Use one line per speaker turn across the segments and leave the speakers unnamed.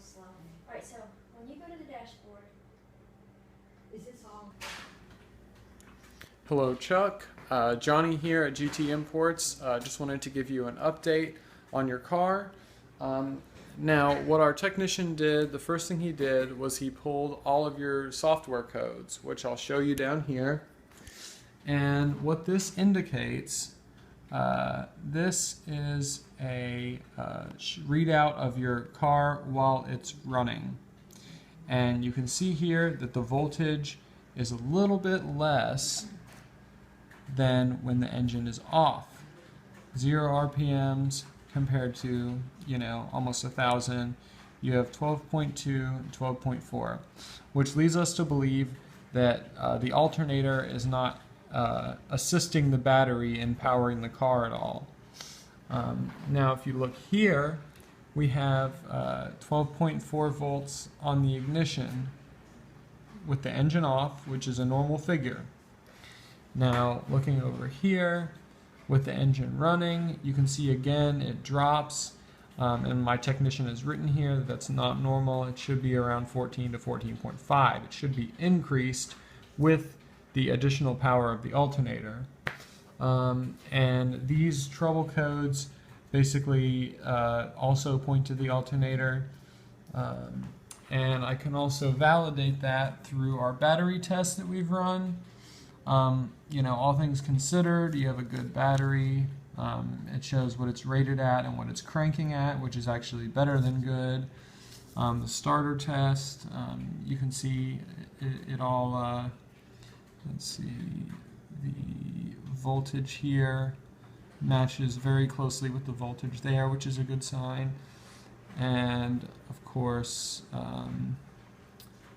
slow. Alright, so when you go to the dashboard, is this all?
Hello, Chuck. Johnny here at GT Imports. Just wanted to give you an update on your car. Now, what our technician did, the first thing he did was he pulled all of your software codes, which I'll show you down here. And what this indicates, this is a readout of your car while it's running. And you can see here that the voltage is a little bit less than when the engine is off. 0 RPMs compared to, almost 1,000. You have 12.2 and 12.4, which leads us to believe that the alternator is not assisting the battery in powering the car at all. Now, if you look here, we have 12.4 volts on the ignition with the engine off, which is a normal figure. Now, looking over here, with the engine running, you can see again it drops, and my technician has written here that that's not normal. It should be around 14 to 14.5. It should be increased with the additional power of the alternator. And these trouble codes basically also point to the alternator. And I can also validate that through our battery test that we've run. All things considered, you have a good battery. It shows what it's rated at and what it's cranking at, which is actually better than good. The starter test, you can see it all, let's see, the voltage here matches very closely with the voltage there, which is a good sign. And of course,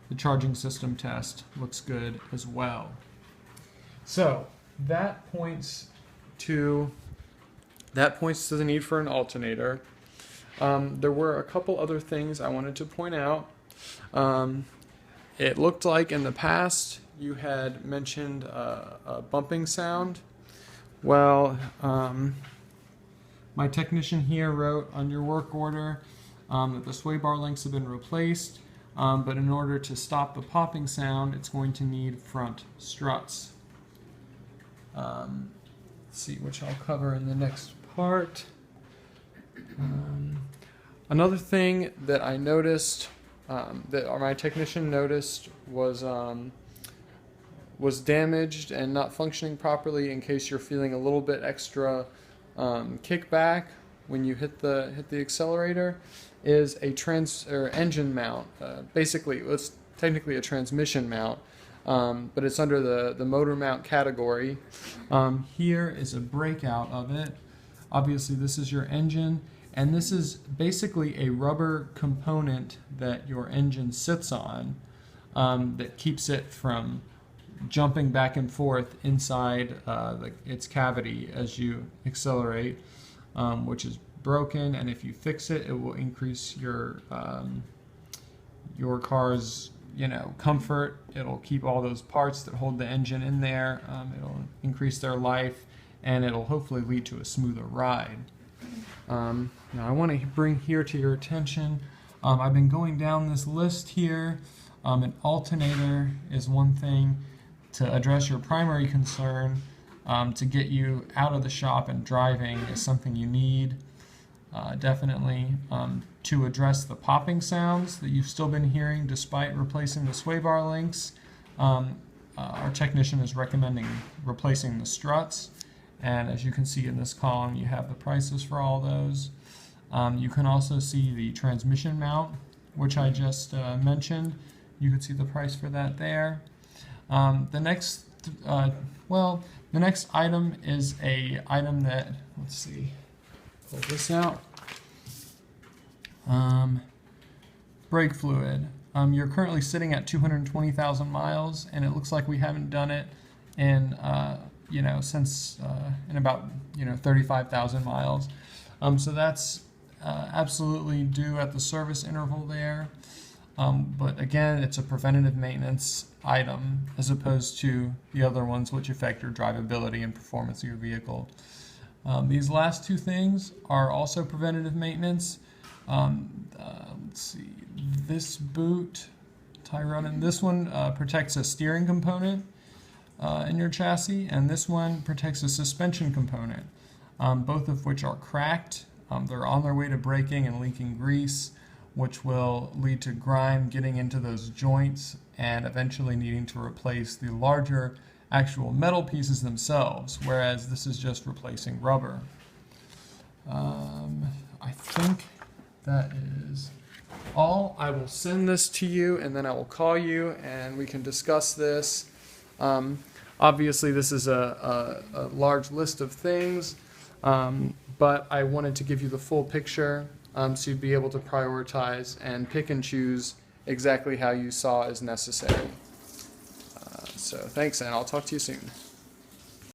the charging system test looks good as well. So that points to the need for an alternator. There were a couple other things I wanted to point out. It looked like in the past you had mentioned a bumping sound. Well, my technician here wrote on your work order that the sway bar links have been replaced, but in order to stop the popping sound, it's going to need front struts. Let's see, which I'll cover in the next part. Another thing that I noticed, that my technician noticed, was damaged and not functioning properly. In case you're feeling a little bit extra kickback when you hit the accelerator, is a engine mount. Basically, it's technically a transmission mount. But it's under the motor mount category. Here is a breakout of it. Obviously this is your engine, and this is basically a rubber component that your engine sits on that keeps it from jumping back and forth inside its cavity as you accelerate, which is broken, and if you fix it, it will increase your car's comfort. It'll keep all those parts that hold the engine in there. It'll increase their life, and it'll hopefully lead to a smoother ride. Now I want to bring here to your attention, I've been going down this list here. An alternator is one thing to address your primary concern. To get you out of the shop and driving is something you need. Definitely. To address the popping sounds that you've still been hearing despite replacing the sway bar links, our technician is recommending replacing the struts, and as you can see in this column, you have the prices for all those. You can also see the transmission mount, which I just mentioned. You can see the price for that there. The next item is a item that, let's see, pull this out. Brake fluid. You're currently sitting at 220,000 miles, and it looks like we haven't done it in since in about 35,000 miles. So that's absolutely due at the service interval there. But again, it's a preventative maintenance item as opposed to the other ones which affect your drivability and performance of your vehicle. These last two things are also preventative maintenance. Let's see, this boot, Tyrone, and this one protects a steering component in your chassis, and this one protects a suspension component, both of which are cracked. They're on their way to breaking and leaking grease, which will lead to grime getting into those joints and eventually needing to replace the larger actual metal pieces themselves, whereas this is just replacing rubber. I think that is all. I will send this to you and then I will call you and we can discuss this. Obviously this is a large list of things, but I wanted to give you the full picture so you'd be able to prioritize and pick and choose exactly how you saw as necessary. So thanks, and I'll talk to you soon.